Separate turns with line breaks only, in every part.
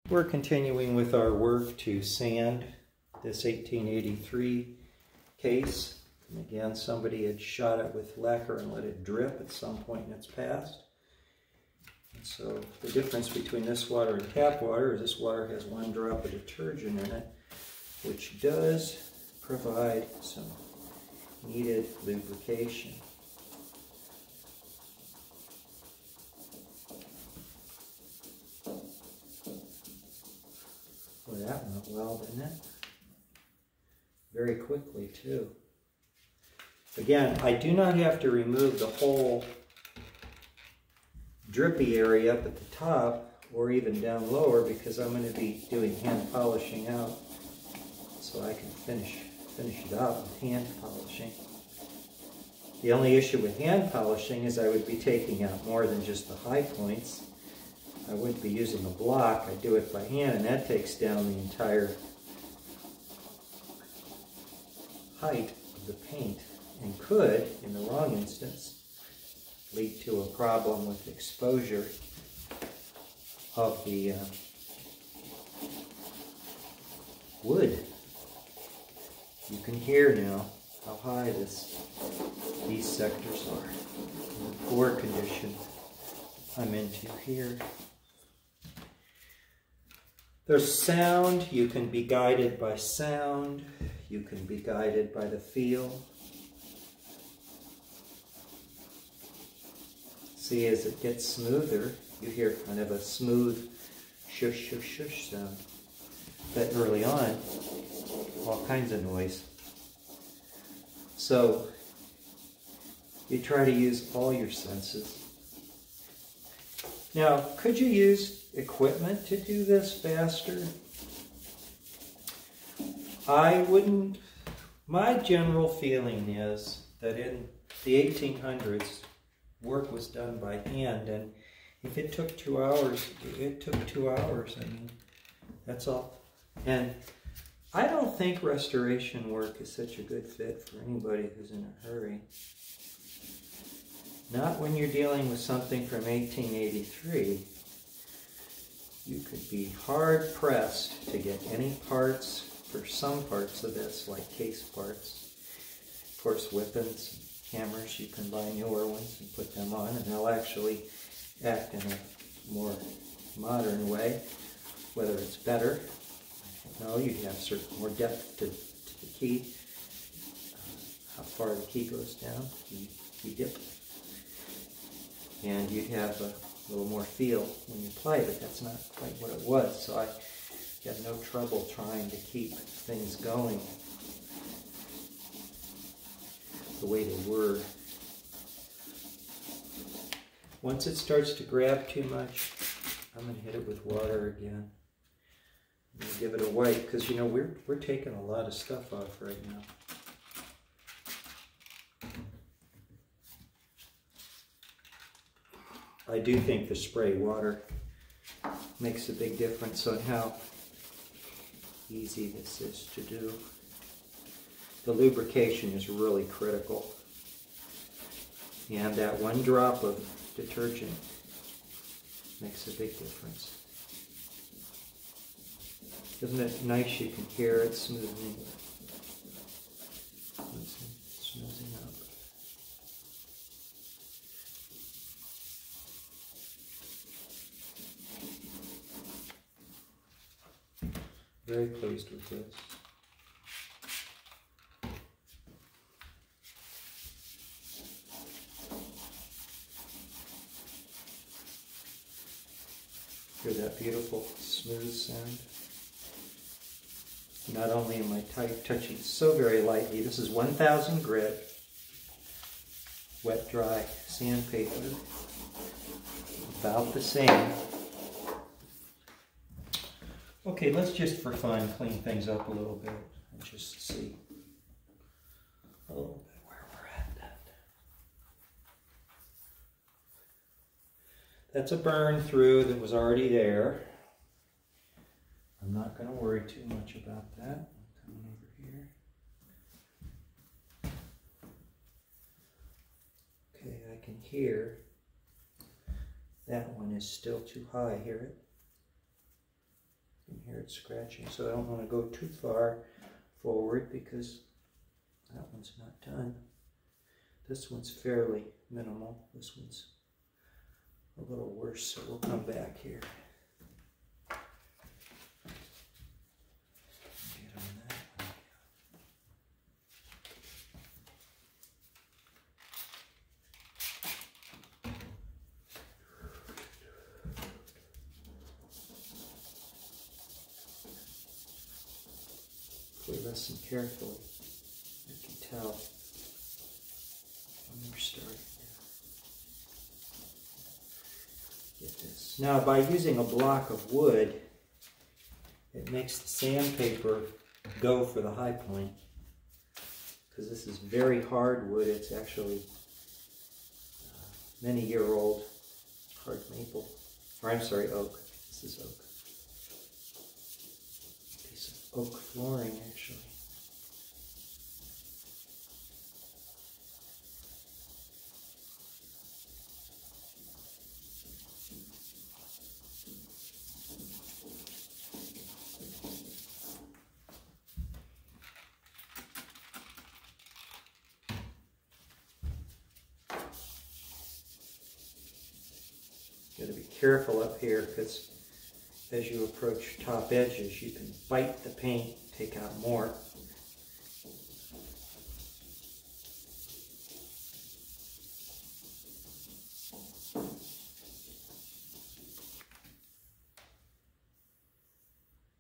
We're continuing with our work to sand this 1883 case. And again, somebody had shot it with lacquer and let it drip at some point in its past. And so the difference between this water and tap water is this water has 1 drop of detergent in it, which does provide some needed lubrication. Well, that went well, didn't it? Very quickly, too. Again, I do not have to remove the whole drippy area up at the top or even down lower because I'm going to be doing hand polishing out, so I can finish it out with hand polishing. The only issue with hand polishing is I would be taking out more than just the high points. I wouldn't be using a block. I do it by hand, and that takes down the entire height of the paint and could, in the wrong instance, lead to a problem with exposure of the wood. You can hear now how high these sectors are, and the poor condition I'm into here. There's sound. You can be guided by sound. You can be guided by the feel. See, as it gets smoother, you hear kind of a smooth shush, shush, shush sound. But early on, all kinds of noise. So, you try to use all your senses. Now, could you use equipment to do this faster? I wouldn't. My general feeling is that in the 1800s, work was done by hand, and if it took 2 hours, it took 2 hours. I mean, that's all. And I don't think restoration work is such a good fit for anybody who's in a hurry. Not when you're dealing with something from 1883. You could be hard pressed to get any parts for some parts of this, like case parts. Of course, weapons, cameras, you can buy newer ones and put them on, and they'll actually act in a more modern way. Whether it's better, I don't know. You'd have certain more depth to the key, how far the key goes down, key dip. And you'd have a little more feel when you play, but that's not quite what it was. So I had no trouble trying to keep things going the way they were. Once it starts to grab too much, I'm going to hit it with water again. And give it a wipe, because you know we're taking a lot of stuff off right now. I do think the spray water makes a big difference on how easy this is to do. The lubrication is really critical. And that 1 drop of detergent makes a big difference. Isn't it nice? You can hear it smoothing. Smoothing up. Very pleased with this. Hear that beautiful smooth sound? Not only am I touching so very lightly, this is 1000 grit, wet dry sandpaper, about the same. Okay, let's just for fun clean things up a little bit and just see a little bit where we're at. That's a burn through that was already there. I'm not going to worry too much about that. I'm coming over here. Okay, I can hear that one is still too high. Hear it? hear it scratching, so I don't want to go too far forward because that one's not done. This one's fairly minimal. This one's a little worse, so we'll come back here. Get on that one. If we listen carefully, you can tell when we're starting. Get this. Now, by using a block of wood, it makes the sandpaper go for the high point. Because this is very hard wood. It's actually many-year-old hard maple. Or I'm sorry, oak. This is oak. Piece of oak flooring, actually. Got to be careful up here because as you approach top edges, you can bite the paint, take out more.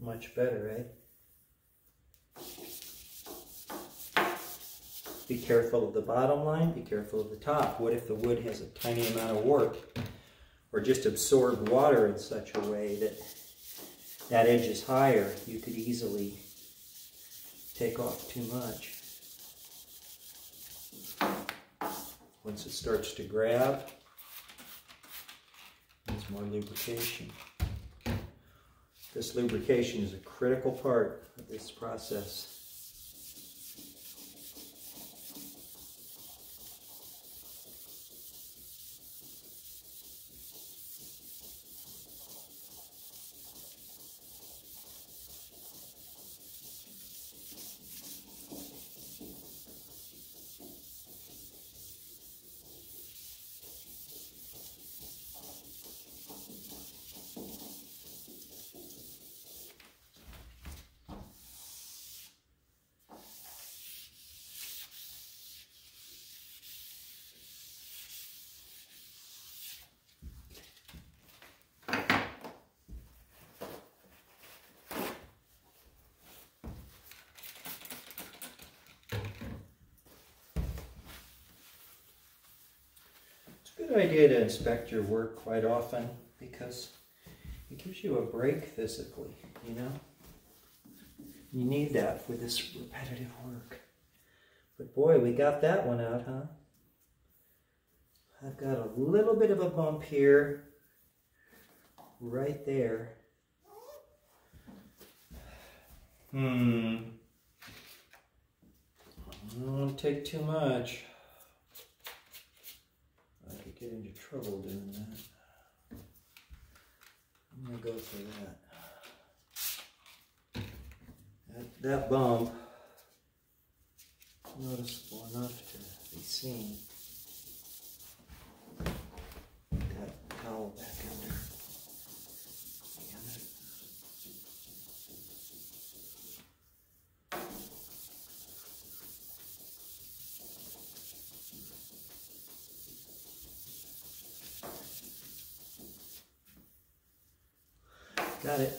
Much better, eh? Be careful of the bottom line, be careful of the top. What if the wood has a tiny amount of warp? Or just absorb water in such a way that that edge is higher? You could easily take off too much. Once it starts to grab, there's more lubrication. This lubrication is a critical part of this process. Good idea to inspect your work quite often because it gives you a break physically, you know? You need that for this repetitive work. But boy, we got that one out, huh? I've got a little bit of a bump here, right there. I don't take too much. I could get into trouble doing that. I'm going to go for that. That bump, noticeable enough to be seen. Put that towel back under. Got it.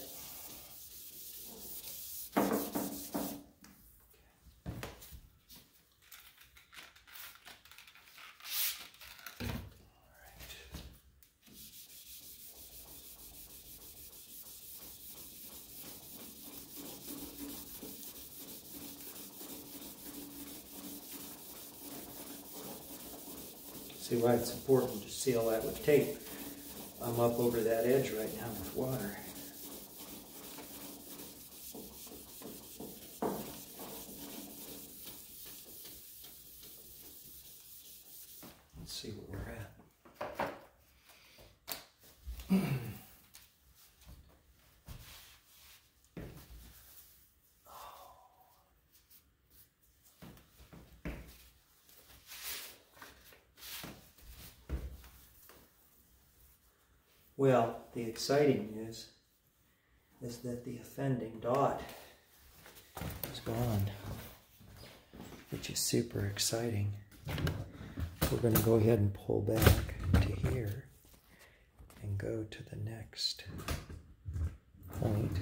See why it's important to seal that with tape. I'm up over that edge right now with water. Let's see where we're at. Well, the exciting news is that the offending dot is gone, which is super exciting. We're going to go ahead and pull back to here and go to the next point.